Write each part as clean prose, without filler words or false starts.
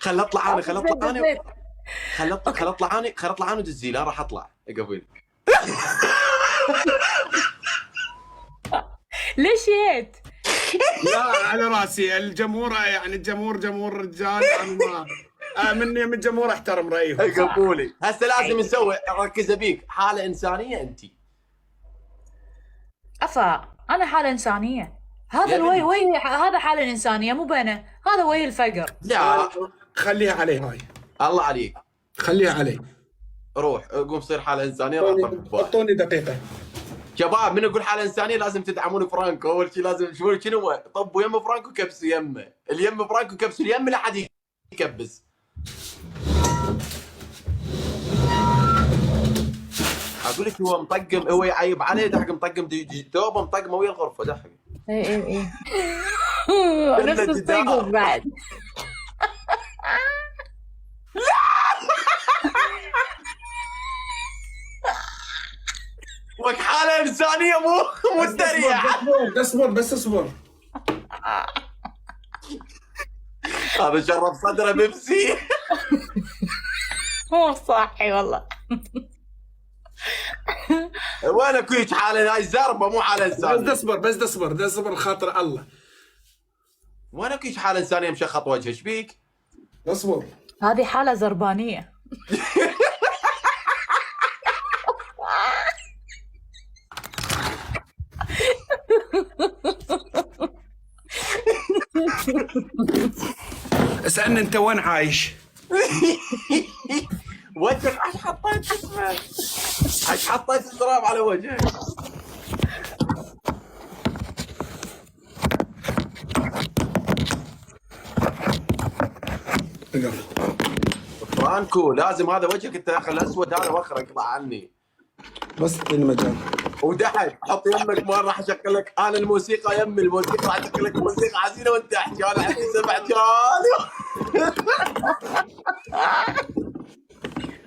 خل اطلع انا خل اطلع انا زيت. خل اطلع انا ودزي لا راح اطلع قبل. ليش جيت؟ لا على راسي الجمهور، يعني الجمهور جمهور رجال، يعني ما مني من الجمهور احترم رايهم. قبولي هسه لازم نسوي ركز بيك حاله انسانيه انت. افا انا حاله انسانيه. هذا يا الوي بنت. هذا حاله انسانيه مو بنا، هذا وجه الفقر. لا خليها علي هاي، الله عليك. خليها علي. روح قوم صير حاله انسانيه راح اطبق واحد. اعطوني دقيقه. شباب من يقول حاله انسانيه لازم تدعمون فرانكو. اول شيء لازم شنو طبوا يم فرانكو كبسوا يمه، اليم فرانكو كبسوا اليم لا حد يكبس. اقول لك هو مطقم، هو يعيب عليه دحق مطقم ثوبه مطقمه ويا الغرفه دحق. اي كله نفس جدار. الصيغه بعد. وك حاله انسانيه مو مستريح. اصبر بس اصبر. هذا شرب صدره بيبسي. مو صاحي والله. وينك هيك حاله هاي زربه مو حاله بس انسانيه. اصبر خاطر الله. وينك هيك حاله انسانيه مشخط وجهه ايش بيك؟ اصبر. هذه حاله زربانيه. اسألني انت وين عايش؟ وجهك ايش حطيت اسمه؟ ايش حطيت التراب على وجهك؟ فرانكو لازم هذا وجهك انت يا اخي الاسود هذا وخر اقطع عني. بس اعطيني مجال. ودحك حط يمك مره راح اشغل لك انا الموسيقى يمي الموسيقى راح اشغل لك موسيقى حزينه وانت احكي انا عندي 7 جوال.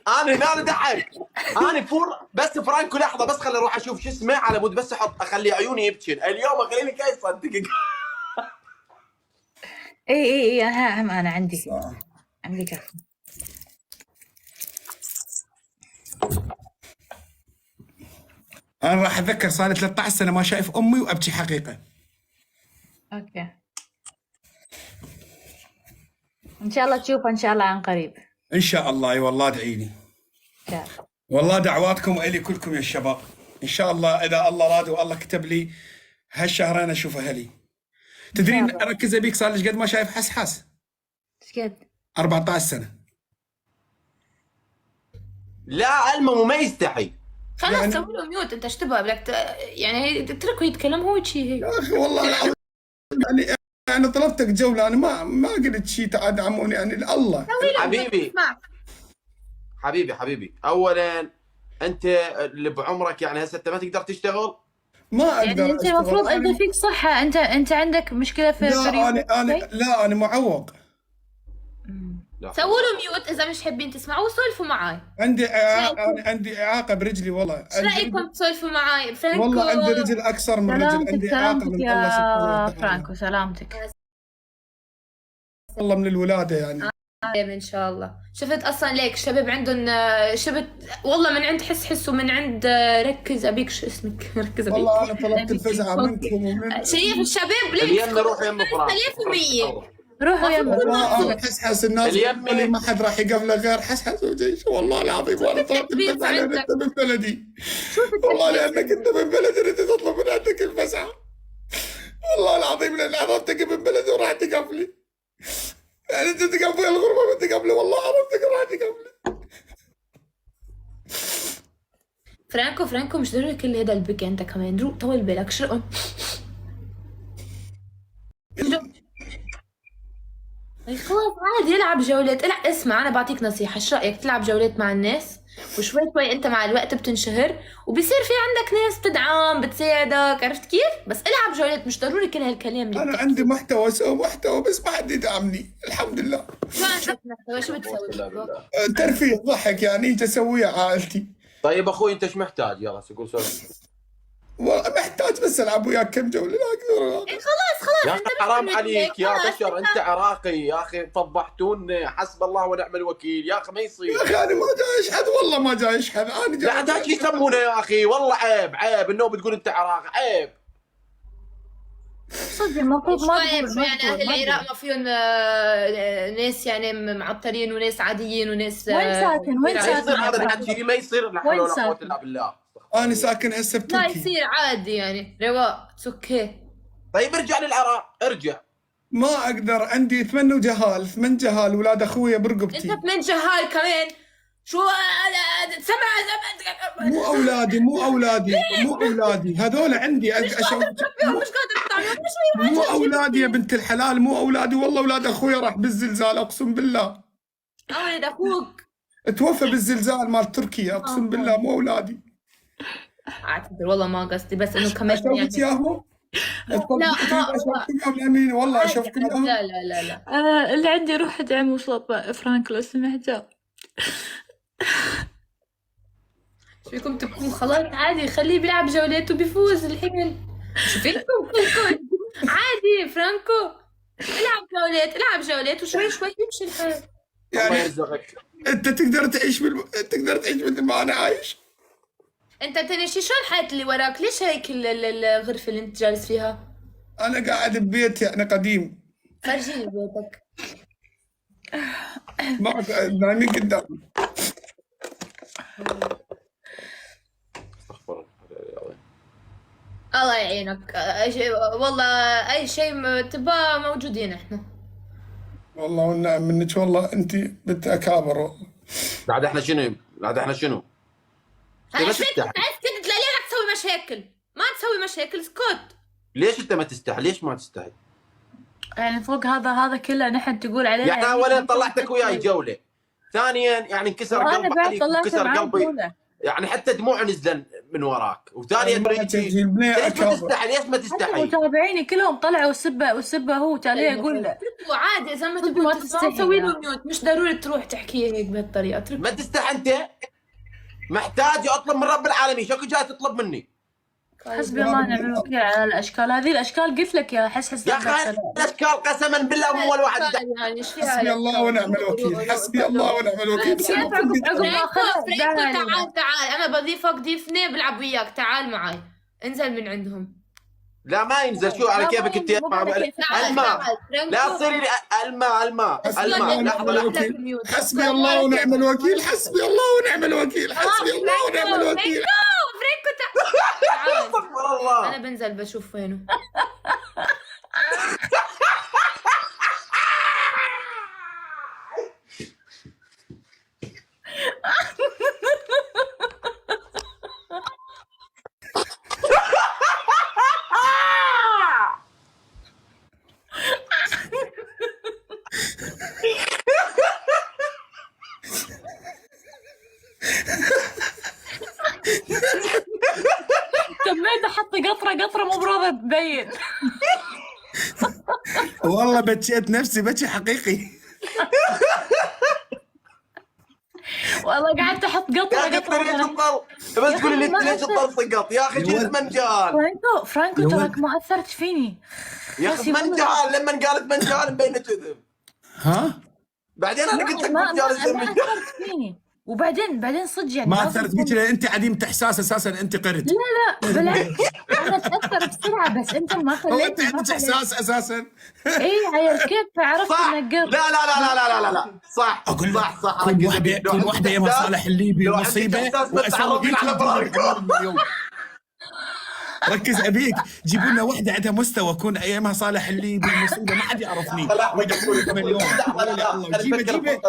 انا ضحك انا فور بس فرانكو لحظه بس خليني اروح اشوف شو اسمه على بود بس احط اخلي عيوني يبكن اليوم اخليني كيف صدق. اي انا عندي كفو. انا راح اتذكر صار لي 13 سنه ما شايف امي وابكي حقيقه. اوكي ان شاء الله تشوفه ان شاء الله عن قريب. ان شاء الله. اي والله ادعي لي. ان شاء الله. والله دعواتكم الي كلكم يا الشباب. ان شاء الله اذا الله راد والله كتب لي هالشهرين اشوف اهلي. تدرين اركز بيك صار لي قد ما شايف حسحس. ايش قد؟ 14 سنه. لا المهم ما يستحي. خلاص يعني- سوي له ميوت. انت ايش تبغى بدك يعني اتركه يتكلم هو شيء هيك. يا اخي والله العظيم يعني طلبتك جوله انا ما قلت شيء تدعموني يعني الله. حبيبي حبيبي اولا انت اللي بعمرك يعني هسه انت ما تقدر تشتغل. ما اقدر يعني انت المفروض انت فيك صحه، انت عندك مشكله في لا انا معوق. سووا له ميوت اذا مش حابين تسمعوا وسولفوا معاي. عندي اعاقه برجلي والله. ايش رايكم تسولفوا معاي فرانكو؟ والله عندي رجل اكثر من رجل. عندي اعاقه سلامتك من الله سبحانه يا وتعالى. فرانكو، سلامتك. والله من الولاده يعني. ان شاء الله. شفت اصلا ليك شباب عندهم شفت والله من عند حس ومن عند ركز ابيك. شو اسمك؟ ركز ابيك. والله انا طلبت الفزعه منكم ومن شايف الشباب ليك اليم روح يم فرانكو. 100%. روحوا يلا. والله انا حسحس الناس اليمي. ما حد راح يقبله غير حسحس وجيش. والله العظيم وانا طلبت الفزعه لان انت من بلدي. والله لانك انت من بلدي انت تطلب من عندك الفزعه. والله العظيم لان عرفتك من بلدي وراح تقبلي. يعني انت تقبلي الغربه ما تقبلي. والله عرفتك راح تقبلي. فرانكو مش ضروري كل هذا البكي. انت كمان روق طول بالك. شو خلاص عادي يلعب جولات. اسمع انا بعطيك نصيحه. ايش رايك تلعب جولات مع الناس وشوي شوي انت مع الوقت بتنشهر وبصير في عندك ناس بتدعم بتساعدك. عرفت كيف؟ بس العب جولات مش ضروري كل هالكلام اللي انا عندي محتوى اسوي محتوى بس ما حد يدعمني. الحمد لله. شو عندك محتوى؟ شو بتسوي؟ ترفيه ضحك يعني اجي اسويه عائلتي. طيب اخوي انت ايش محتاج؟ يلا قول سؤال. والله محتاج بس العب وياك كم جوله لا اكثر ولا أقل. خلاص يا اخي حرام بس عليك يا خلاص. بشر، انت عراقي يا اخي، طبحتونا، حسب الله ونعم الوكيل يا اخي، ما يصير. يا اخي انا ما جاي اشحذ والله ما جاي اشحذ انا لا عاد هيك يسمونه يا اخي، والله عيب عيب انه بتقول انت عراقي، عيب. صدق المفروض ما شوية تقول، ما يعني تقول، أهل ما العراق تقول. ما فيهم ناس يعني معطرين وناس عاديين وناس وين ساكن؟ وين ما ساكن؟ يصير هذا الحكي، ما يصير، لا حول وين ولا قوه ساكن؟ الا بالله. انا ساكن هسه لا بتركي. يصير عادي يعني رواق اوكي. طيب ارجع للعراق، ارجع. ما اقدر عندي 8 جهال 8 جهال اولاد اخويا انت برقبتي. 8 جهال كمان شو سمع مو اولادي هذول عندي اشوف. مش قادر تعمل مو اولادي يا بنت الحلال، مو اولادي والله، اولاد اخويا راح بالزلزال اقسم بالله. ولد اخوك توفى بالزلزال مال تركيا اقسم بالله، مو اولادي. اعتذر والله ما قصدي، بس انه كمان اشوفك اياهم. لا اشوفكم يا الامين والله اشوفكم اياهم. لا أنا اللي عندي روح ادعم وصلت فرانك لو سمحت. شو فيكم تبكون؟ خلاص عادي خليه بيلعب جولات وبيفوز الحمل. شو فيكم عادي فرانكو العب جولات وشوي شوي يمشي الحال. الله يعني يرزقك. انت تقدر تعيش مثل ما انا عايش. انت تنشي شو الحياة اللي وراك؟ ليش هيك الغرفة اللي انت جالس فيها؟ انا قاعد ببيت يعني قديم، فرجيني بيتك. ما نايمين قدام. استغفر الله. الله يعينك. والله اي شيء تبغاه موجودين احنا. والله والنعم منك والله، انت بنت اكابر والله. بعد احنا شنو؟ ايش بس فيك استحي. تسكت؟ لا ليه تسوي مشاكل؟ ما تسوي مشاكل، اسكت. ليش انت ما تستحي؟ ليش ما تستحي؟ يعني فوق هذا كله نحن تقول عليه يعني اولا طلعتك وياي جوله، ثانيا يعني انكسر وانا قلبي بعد عليك طلعت وانكسر معاه قلبي، جولة. يعني حتى دموع نزلن من وراك، وثانيا ما بريتي تجي البنية ليش ما أكابر. تستحي؟ ليش ما حتى تستحي؟ متابعيني كلهم طلعوا والسبه هو تالي اقول له اتركوا عادي اذا ما صدق تبغوا ما تسمعوا تستحي سوي يا. له ميوت، مش ضروري تروح تحكي هيك بهالطريقه. اتركوا. ما تستحي انت؟ محتاج اطلب من رب العالمين، شكو جاي تطلب مني؟ حسبي الله ونعم الوكيل على الاشكال هذه. الاشكال قلت لك يا حس يا اخي الاشكال قسما بالله مو اول واحد يستحي. يعني ايش فيها؟ حسبي الله ونعم الوكيل، حسبي الله ونعم الوكيل. بس أنا عقب كنت- ما خلص فرينكو تعال انا بضيفك ضيفني بلعب وياك، تعال معي انزل من عندهم. لا ما ينزل، شو على لا، كيفك انت يا مو على كيفك. الماء. لا تصيري لي الماء حسبي الله الماء. ونعم لحظه لحظه. الوكيل، حسبي الله ونعم الوكيل، حسبي الله ونعم الوكيل، حسبي الله ونعم الوكيل. فرينكو تعال. استغفر الله. انا بنزل بشوف وينه. تميت احط قطره مو براضي تبين. والله بكيت نفسي بكي حقيقي. والله قعدت احط يا اخي قطره ليش تطل؟ بس تقولي لي ليش تطل سقط يا اخي؟ جيت منجال فرانكو تراك ما اثرت فيني يا اخي منجال، لما قالت منجال مبينه كذب. ها؟ بعدين انا قلت لك ما منجال زي منجال. اثرت فيني. وبعدين صدق يعني ما اثرت بك لأن انت عديمة احساس اساسا، انت قرد. لا بالعكس انا اتاثر بسرعه، بس انت ما هو خليتني. انت عندك احساس اساسا. اي عيل كيف عرفت صح. انك لا قرد. لا لا لا لا لا لا صح اقول لك صح كل واحده يمها صالح الليبي لو عندك مصيبه إحساس بس تعرفين على برانكو. ركز ابيك جيبوا لنا واحده عندها مستوى، كون ايامها صالح الليبي مصيبه ما حد يعرفني. مليون جيبه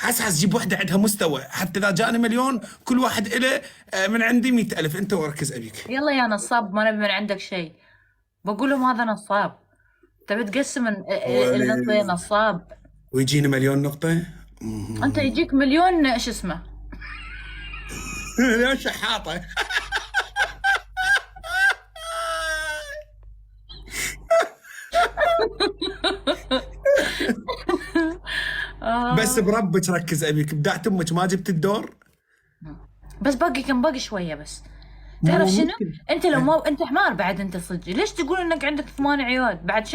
حس جيب واحده عندها مستوى، حتى اذا جاني مليون كل واحد له من عندي 100,000. انت وركز ابيك. يلا يا نصاب ما نبي من عندك شيء. بقول لهم هذا نصاب، تبي تقسم النقطه يا نصاب. ويجيني مليون نقطه. انت يجيك مليون شو اسمه مليون شحاطه. بس بربك ركز ابيك، بدعت امك ما جبت الدور. بس باقي كم باقي شويه بس. تعرف شنو؟ ممكن. انت لو ما انت حمار بعد، انت صدق ليش تقول انك عندك 8 عيال بعد؟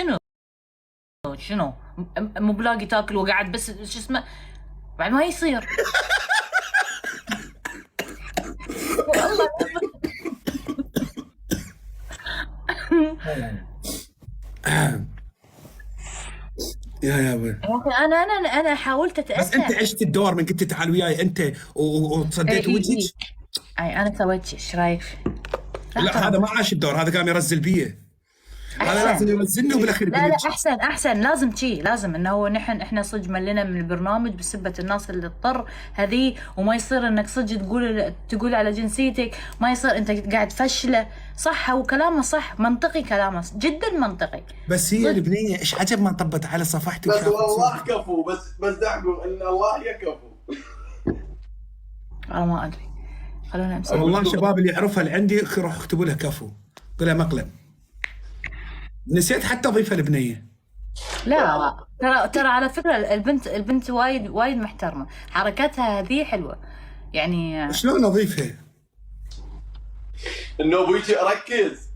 شنو مو بلاقي تاكل وقاعد بس شو اسمه بعد ما يصير. والله يا ابوي، يا اخي انا حاولت بس اتاكد. انت عشت الدور من قلت تعال وياي انت وصديت إيه. وجهك. اي انا سويت شي، ايش رايك فيه؟ لا هذا ما عاش الدور، هذا قام يرزل بيه. هذا لازم يرزلني وبالاخير لا يقول لا، لك احسن لازم شي، لازم انه هو احنا صدق ملنا من البرنامج بسبه الناس اللي اضطر هذه، وما يصير انك صدق تقول على جنسيتك، ما يصير انت قاعد تفشله. صح، هو كلامه صح، منطقي، كلامه جدا منطقي. بس هي البنيه ايش عجب ما طبت على صفحتي بس وشافت والله صوتي. كفو، بس دعكم ان الله يكفو. انا ما ادري، خلونا امسك. والله الشباب اللي يعرفها اللي عندي روح اكتبوا لها كفو، قولها مقلب. نسيت حتى اضيفها البنيه. لا ترى على فكره البنت وايد محترمه، حركاتها هذه حلوه يعني. شلون اضيفها؟ انه ابويك ركز.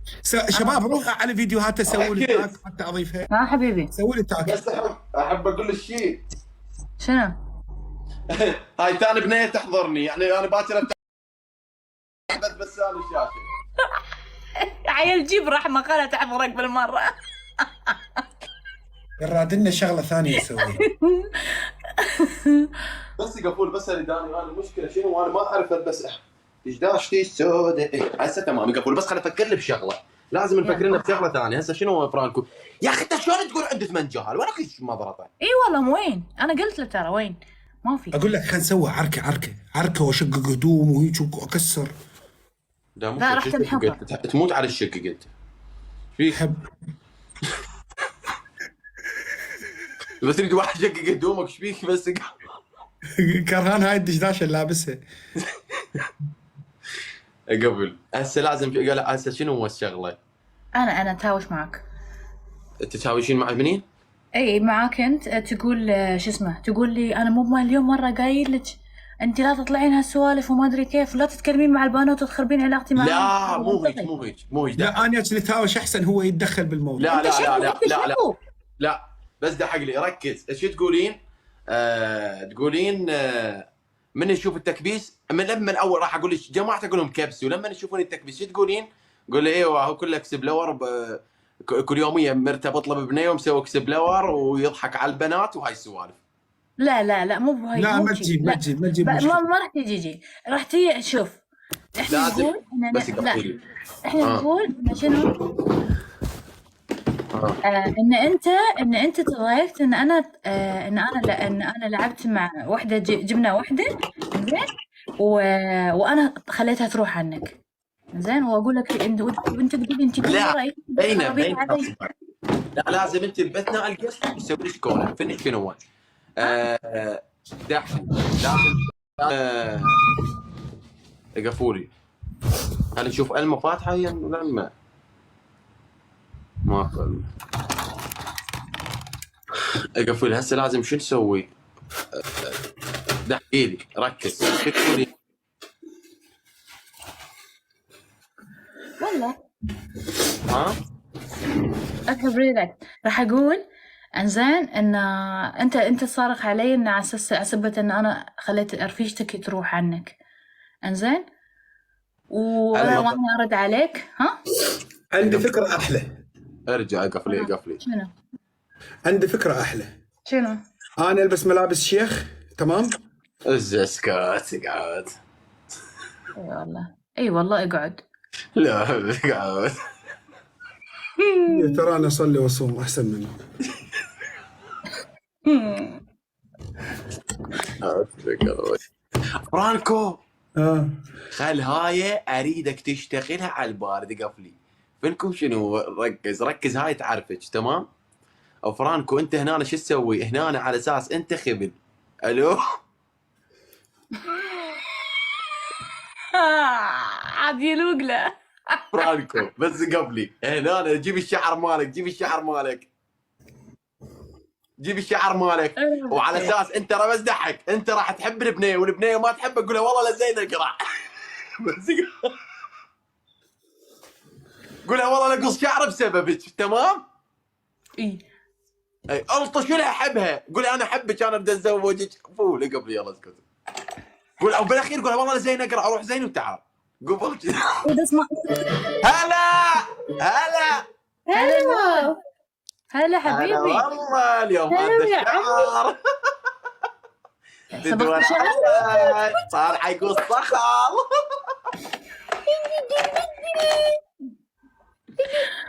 شباب روحوا على فيديوهات سووا لي تاج حتى اضيفها. ما حبيبي سووا لي تاج. بس احب اقول لك شيء. شنو؟ هاي ثاني بنيه تحضرني، يعني انا باكر بس انا الشاشه. عيل جيب رحمه، خلها تحضرك بالمره. يرادلنا شغله ثانيه نسويها. بس قفول، بس اللي داني انا المشكله شنو، وانا ما اعرف البس ايش داشتي السوداء. هسه تمام قفول، بس خليني افكر لي بشغله، لازم نفكر لنا بشغله ثانيه. هسه شنو فرانكو؟ يا اخي انت شلون تقول عندي 8 جهال وانا كل مضرته؟ اي والله وين؟ انا قلت له ترى وين؟ ما في. اقول لك خلينا نسوي عركه واشقق هدوم وهيك واكسر. لا راح تنحضر. تموت على الشق قلت. فيك حب بس تريد واحد يشقق هدومك، ايش فيك بس؟ كرهان هاي الدشداشه اللي لابسها. قبل هسه لازم قال هسه شنو هو الشغله؟ انا تهاوش معك. تتهاوشين مع منين؟ اي معاك انت، تقول شو اسمه، تقول لي انا مو مليون مره قايل لك انت لا تطلعين هالسوالف وما ادري كيف، ولا تتكلمين مع البنات وتخربين علاقتي معهم. لا مو هيك لا انا نتهاوش احسن هو يتدخل بالموضوع. لا بس دحق لي ركز. ايش تقولين؟ تقولين من يشوف التكبيس، من اول راح اقول لك جماعه اقول لهم كبسوا، لما يشوفون التكبيس شو تقولين؟ قول لي ايوه هو كله كسب لور، كل يوميه مرتبط له ببنيه ومسوي كسب لور ويضحك على البنات وهاي السوالف. لا مو بهاي. لا ما تجيب ما راح تجي راح تجي. شوف احنا نقول بس احنا نقول إن شنو ان انت تضايقت ان انا لعبت مع وحده، جبنا وحده زين وانا خليتها تروح عنك زين، واقول لك انت تقول انت لا بين لا لازم انت باثناء القصه تسوي لي كولا فينش شنو هو دحين لازم قفولي. خلينا نشوف المه فاتحه هي ولا ما قال قفل. هسه لازم شو نسوي؟ دحي لي ركز شو تقولي؟ والله ها اكبري لك راح اقول انزين ان انت صارخ علي ان على سبة ان انا خليت رفيجتك تروح عنك انزين، وانا ارد عليك. ها عندي فكره احلى. ارجع قفلي. شنو؟ عندي فكره احلى. شنو؟ انا البس ملابس شيخ تمام. اسكت اقعد. اي والله اقعد. لا اقعد. ترى انا اصلي واصوم احسن منه. فرانكو خل هاي اريدك تشتغلها على البارد قفلي. فينكم شنو؟ ركز هاي تعرفك تمام؟ او فرانكو انت هنا شو تسوي؟ هنا على اساس انت خبل. الو عاد يلوق له. فرانكو بس قبلي هنا جيب الشعر مالك وعلى اساس انت ترى بس ضحك، انت راح تحب البنيه والبنيه ما تحبك، قول والله لا زين اقرع. بس قولها والله نقص شعره بسببك، تمام؟ اي اي الطش لها حبها، قولي انا احبك، انا بدي اتزوجك، فولي قبل يلا اسكت. قول او بالاخير قولها والله زين اقرا اروح زين وتعال قبل كذا. بس ما هلا هلا هلا هلا هلا حبيبي. والله اليوم هلا هذا يا الشعر تدور علي طالع يقول صخال.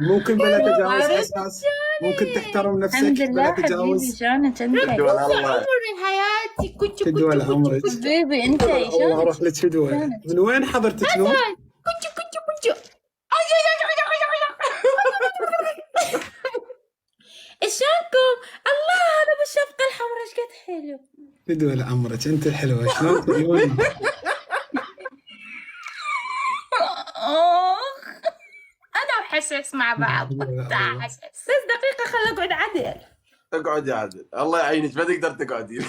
ممكن بلا تجاوز حساس، ممكن تحترم الحمد نفسك لله بلا حبيبي، تجاوز. شلونك انت؟ تدور الله عمري حياتي كنت تدوى لعمرك. حبيبي انت الله شلونك؟ اروح لك فدوى. من وين حضرتك نور؟ كنت شلونكم؟ الله هذا بالشفقة الحمراء ايش قد حلو. فدوى لعمرك انت الحلوه، شلون تعيوني؟ انا وحسس مع بعض. تعال حسس. بس دقيقة خل اقعد عدل. اقعد يا عادل الله يعينك ما تقدر تقعدي.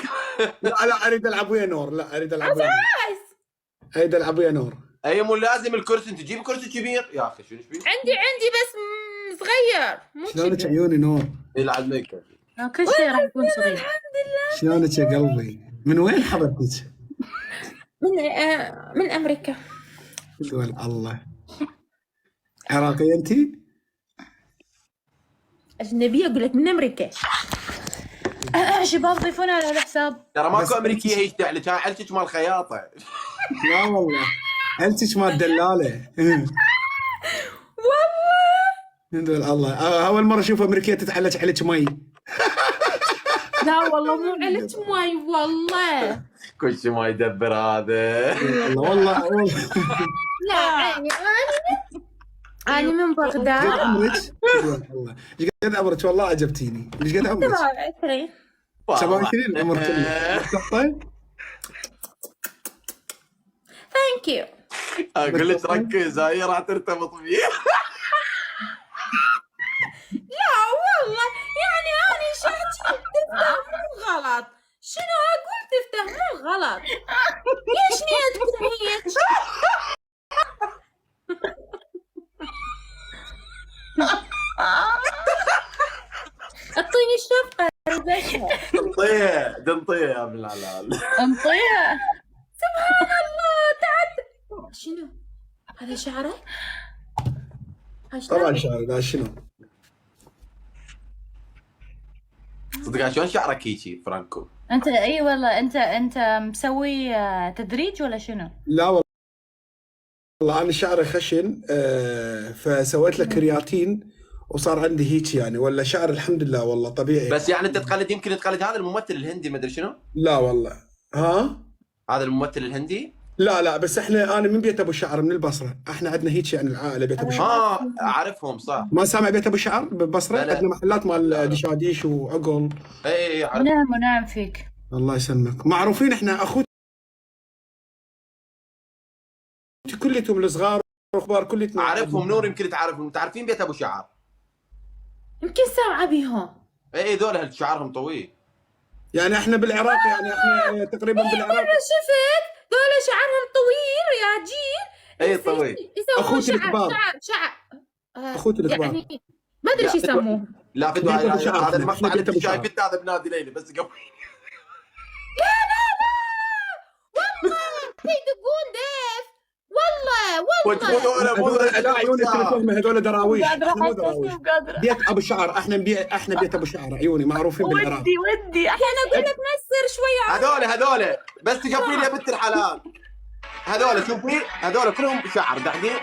لا اريد العب ويا نور، لا اريد العب ويا نور. اريد العب ويا نور. اي مو لازم الكرسي، انت تجيب كرسي كبير يا اخي شنو فيك؟ عندي بس صغير مو شلونك عيوني نور؟ يلعب ميك اب. كل شيء راح يكون صغير. شلونك يا قلبي؟ من وين حضرتك؟ من امريكا. فدوى الله. عراقية انتي؟ اجنبية اقول لك من امريكا. شباب ضيفونا على الحساب. ترى بس ماكو امريكيه هيك تعلك، هاي عيلتك مال خياطه. لا والله عيلتك مال دلاله. والله الله اول مره اشوف امريكيه تتحلج عليك مي. لا والله مو عليك ماي والله. كل شيء ما يدبر هذا. والله لا أنا من بغداد. قد عمرك؟ والله ايش قد عمرك؟ والله عجبتيني. ايش قد عمرك؟ 27. 27 عمر كله. ثانك يو. اقول لك ركز هاي راح ترتبط فيه. لا والله يعني أنا شهتي تفتهمون غلط. شنو أقول تفتهمون غلط؟ ليش نيتكم هيك؟ اعطيني الشفقة دنطيه دنطيه يا ابن الحلال. انطيها. سبحان الله تعال. شنو؟ هذا شعره؟ طبعا شعر لا شنو؟ صدق شلون شعرك هيجي فرانكو؟ انت اي والله انت مسوي تدريج ولا شنو؟ لا والله انا شعري خشن فسويت له كرياتين وصار عندي هيك يعني، ولا شعر الحمد لله والله طبيعي. بس يعني انت تقلد، يمكن تقلد هذا الممثل الهندي ما ادري شنو؟ لا والله. ها؟ هذا الممثل الهندي؟ لا بس انا من بيت ابو شعر من البصره، احنا عندنا هيك يعني العائله بيت ابو شعر. اعرفهم صح. ما سامع بيت ابو شعر بالبصره؟ لا. عندنا محلات مال دشاديش وعقل. اي اعرف. نعم ونعم فيك. الله يسلمك. معروفين احنا اخوتي كليتهم الصغار واخبار كليتنا. اعرفهم نور، يمكن تعرفهم، تعرفين بيت ابو شعر؟ يمكن سامعة بيهم. اي ذول شعرهم طويل. يعني احنا بالعراق يعني احنا تقريبا بالعراق. مرة شفت دول شعرهم طويل يا جيل. اي طويل. يسوون أخوتي الكبار. شعر اخوتي الكبار. يعني ما ادري ايش يسموه. لا في بيت أبو شعر. هذا المقطع اللي بيت أبو انت شعر. شايفته هذا بنادي ليلى بس قبل. يدقون ديف والله. لا عيوني كلهم هذول دراويش. قادرة مو احس دراويش. مو قادرة. بيت ابو شعر احنا بيت ابو شعر عيوني معروفين بالعراق. ودي انا اقول لك نسر شوية. هذول بس تشوفين يا بنت الحلال، هذول شوفي هذول كلهم شعر قاعدين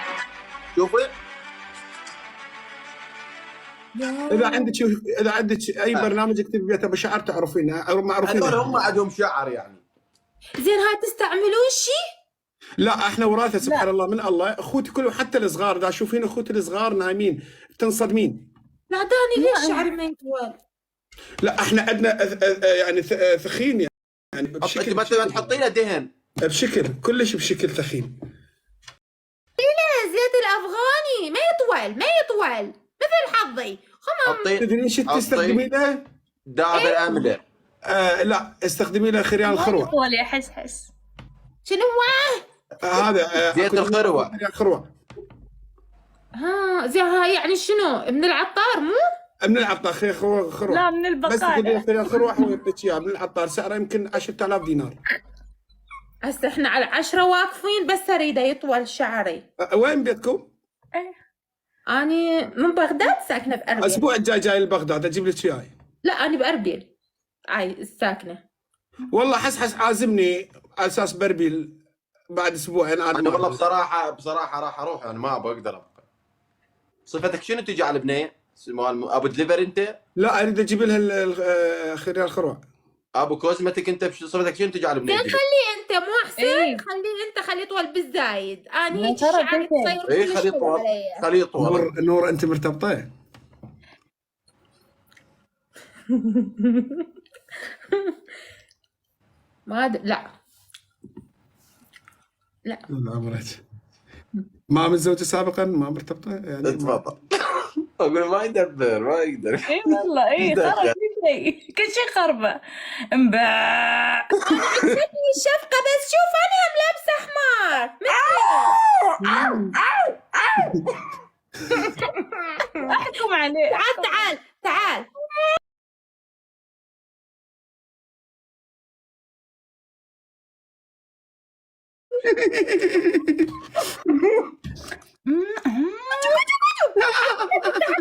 شوفي. اذا عندك اي برنامج اكتب بيت ابو شعر تعرفين معروفين. هذول هم عندهم شعر يعني. زين هاي تستعملون شيء؟ لا احنا وراثه سبحان الله من الله. اخوتي كلهم حتى الصغار دا شوفين اخوتي الصغار نايمين تنصدمين. لا داني ليش شعري ما يطول؟ لا احنا عندنا يعني ثخين يعني انت بشكل ما تحطي له دهن بشكل كلش بشكل ثخين. زيت الافغاني ما يطول مثل حظي. حطي تدرين ايش تستخدمين له؟ داب الامله. لا استخدمي له خريان الخروه. طول يا حس. شنو هذا زيت الخروه. خروه. ها زي ها يعني شنو من العطار مو؟ من العطار خروع. لا من بس تقول البقالة. لي الخروع ويعطيك اياه من العطار، سعره يمكن 10,000 دينار. هسه احنا على 10 واقفين، بس اريده يطول شعري. وين بيتكم؟ اني من بغداد ساكنه باربيل. الاسبوع الجاي جاي لبغداد اجيب لك اياه. لا اني باربيل هاي الساكنه. والله حس عازمني على اساس بربيل بعد اسبوعين. انا والله بصراحه راح اروح، انا ما بقدر ابقى. صفتك شنو تجي على البنيه؟ ابو دليفري انت؟ لا اريد اجيب لها خير الخروع. ابو كوزمتك انت صفتك شنو تجي على البنيه؟ خليه انت مو احسن؟ إيه. خليه يطول بالزايد. اني هيك ترى شعري كده. تصير اي كل خليه شيء يطول، علي. خليه يطول. نور انت مرتبطه؟ ما لا لا عمرك ما متزوجه سابقا، ما مرتبطه يعني؟ تفضل. اقول ما يدبر ما يقدر. اي والله اي خرب كل شيء، كل شيء خربه. انباع. عجبتني الشفقه، بس شوف انا لابسه حمار احكم عليه. تعال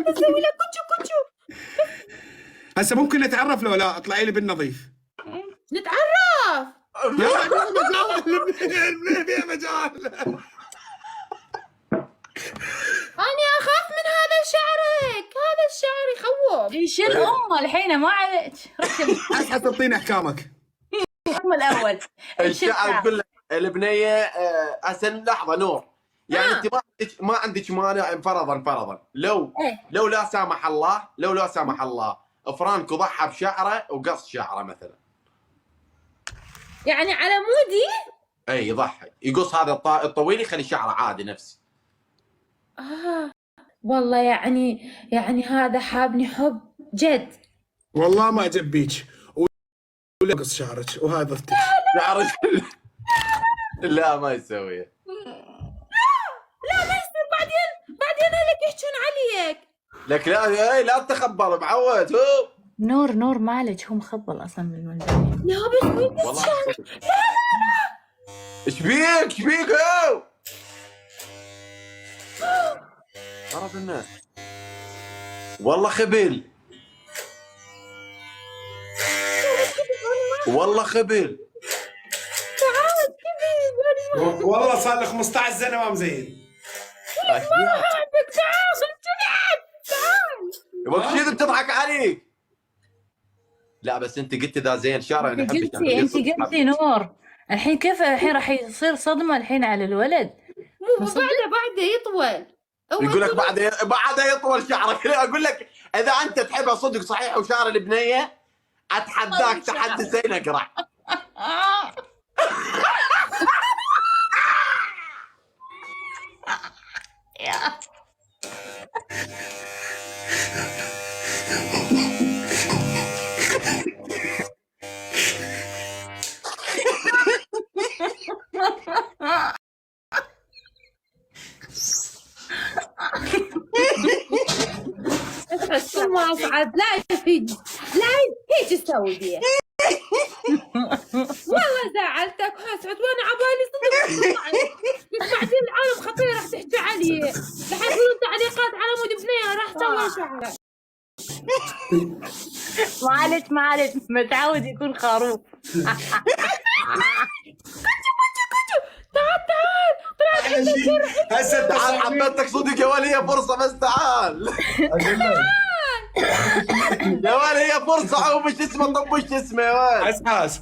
اسوي لك كوتشو. هسه ممكن نتعرف لو لا؟ اطلعي لي بالنظيف. نتعرف. فيها مجال. أنا أخاف من هذا شعرك، هذا الشعر يخوف. يشيل امه الحين ما عليك. ركب اسحب تعطيني احكامك. ام الاول. الشعر كله البنيه. هسه لحظه نور، يعني انت ما عندك مانع فرضا لو لا سامح الله فرانكو ضحى بشعره وقص شعره مثلا، يعني على مودي. اي يضحي يقص هذا الطويل يخلي شعره عادي نفسي. والله يعني هذا حابني حب جد. والله ما عجب بيك ولا قص شعرك وهاي ضفتك. شعرك لا ما يسويها. لا ما يصير. بعدين هلك يحجون عليك. لك لا تتخبر معود. نور ما عليك، هو مخبل اصلا بالمنزل. لا بس والله ايش بيك عرف الناس والله خبل والله صار لي 15 سنه ما مزين. تعال شو بتضحك عليك؟ لا بس انت قلت ذا زين شعره انا انت قلتي نور. الحين كيف الحين راح يصير صدمه الحين على الولد؟ مو بعده يطول. يقول لك بعد يطول شعرك. اقول لك اذا انت تحبها صدق صحيح وشعر البنيه اتحداك تحدي زين اقرع. ما اصعد. لا هيك تسوي بيه. والله زعلتك اسعد وانا عبالي صدق. بعدين العالم خطير راح تحكي علي، راح يقولون تعليقات على مود بنيه راح تسوي شعره. معلش متعود يكون خروف. تعال هسه تعال حبيتك صدق يا ولي، هي فرصه بس تعال. يا ولد هي فرصة ومش اسمه طبوش اسمه يا ولد. اسحاس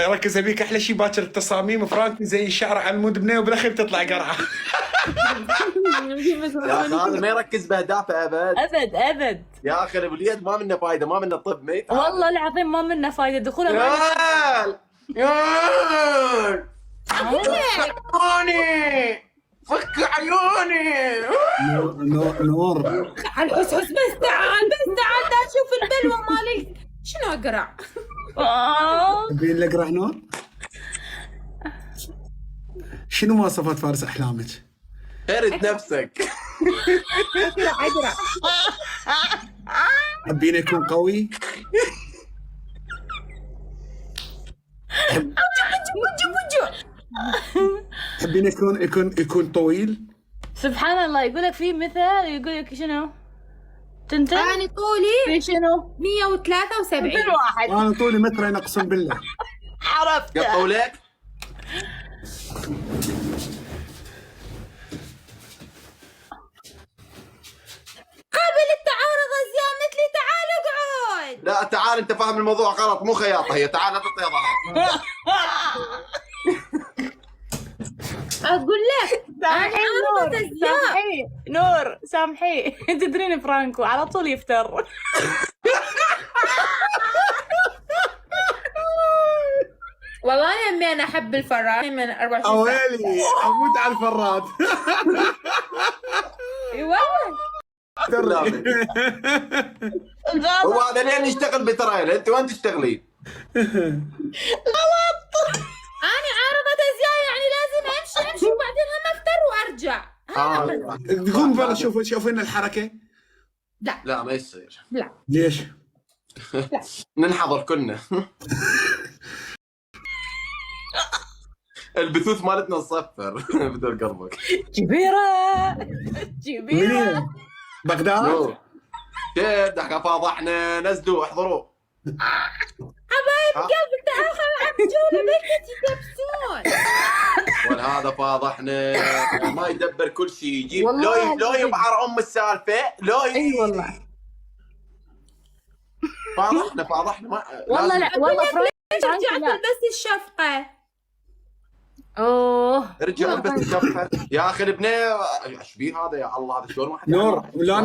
ركز ابيك احلى شيء باكر التصاميم فرانكي زي الشعر على المود بنيه وبالاخير تطلع قرعه. يا اخي هذا ما يركز باهدافه ابد. يا اخي الوليد ما منه فايده، ما منه طب ميت. والله العظيم ما منه فايده دخوله. يا عيوني فك عيوني. نور الحسحس بس تعال اشوف البلوه مالي شنو اقرع. تبين اقرع نور؟ شنو مواصفات فارس احلامك؟ هرد نفسك. حابين يكون قوي؟ حابين يكون طويل؟ سبحان الله، يقول لك في مثل، يقول لك شنو؟ تنتن انا طولي في شنو؟ 173. مثل واحد انا طولي مترين اقسم بالله. عرفت. قطوا لك. قابل التعارض ازياء مثلي، تعال اقعد. لا تعال، انت فاهم الموضوع غلط، مو خياطه هي، تعال لا تعطيها ظهرك. اقول لك سامحي عارضة نور، ازياء. سامحي نور، سامحي. تدرين فرانكو على طول يفتر. والله انا انا احب الفرار من 24 ساعه. اويلي اموت على الفراد. اي والله. هو هذا لين يشتغل بترايل، انت وين تشتغلين؟ انا عارضة ازياء يعني لازم امشي وبعدين هم افطر وارجع. تقوم بلا شوف لنا الحركه. لا ما يصير. لا ليش؟ ننحضر كلنا. البثوث مالتنا تصفر. بدل قلبك. كبيرة كبيرة. منين؟ بغداد؟ نور شد احنا فاضحنا، نزلوا احضروا. حبايب قلبك تعالوا خلينا نلعب جولة بكتي كبسون. والهذا فاضحنا ما يدبر كل شيء، يجيب والله لو يبعر ام السالفه، اي والله فاضحنا ما والله. لا والله رجعت لا. البس الشفقة. اوه ارجع البس الشفقه يا اخي البنيه. ايش بيه هذا يا الله، هذا شلون واحد نور لا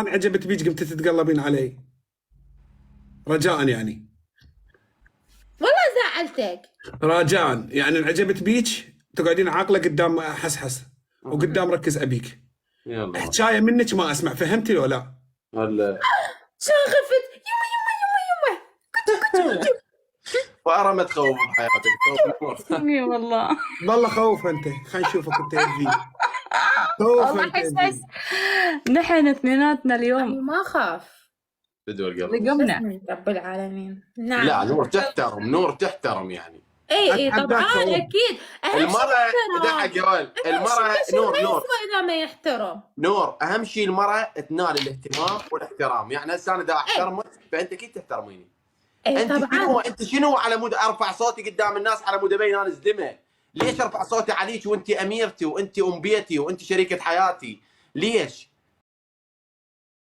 انعجبت بيج قمت تتقلبين علي رجاء يعني. والله زعلتك. رجاء يعني انعجبت بيج تقعدين عاقله قدام حسحس وقدام ركز ابيك. يلا حكايه منك ما اسمع، فهمتي ولا لا؟ هلا شو خفت يما. فأرى ما تخوف بحياتك. اي والله. والله خوف انت، خلينا نشوفك انت يا خوف والله انت يا احس نحن اثنيناتنا اليوم ما خاف. بدو القلب. لقمنا. رب العالمين. نعم. لا نور تحترم يعني. اي أتحداك طبعا والله. اكيد. المرأة دحق يا ولد، المرأة نور اذا ما يحترم. نور اهم شيء المرأة تنال الاهتمام والاحترام، يعني هسه انا اذا احترمك فانت اكيد تحترميني. اي انت طبعا. شنو على مود ارفع صوتي قدام الناس على مود ابين انا ازدمه؟ ليش ارفع صوتي عليك وانت اميرتي وانت ام بيتي وانت شريكة حياتي؟ ليش؟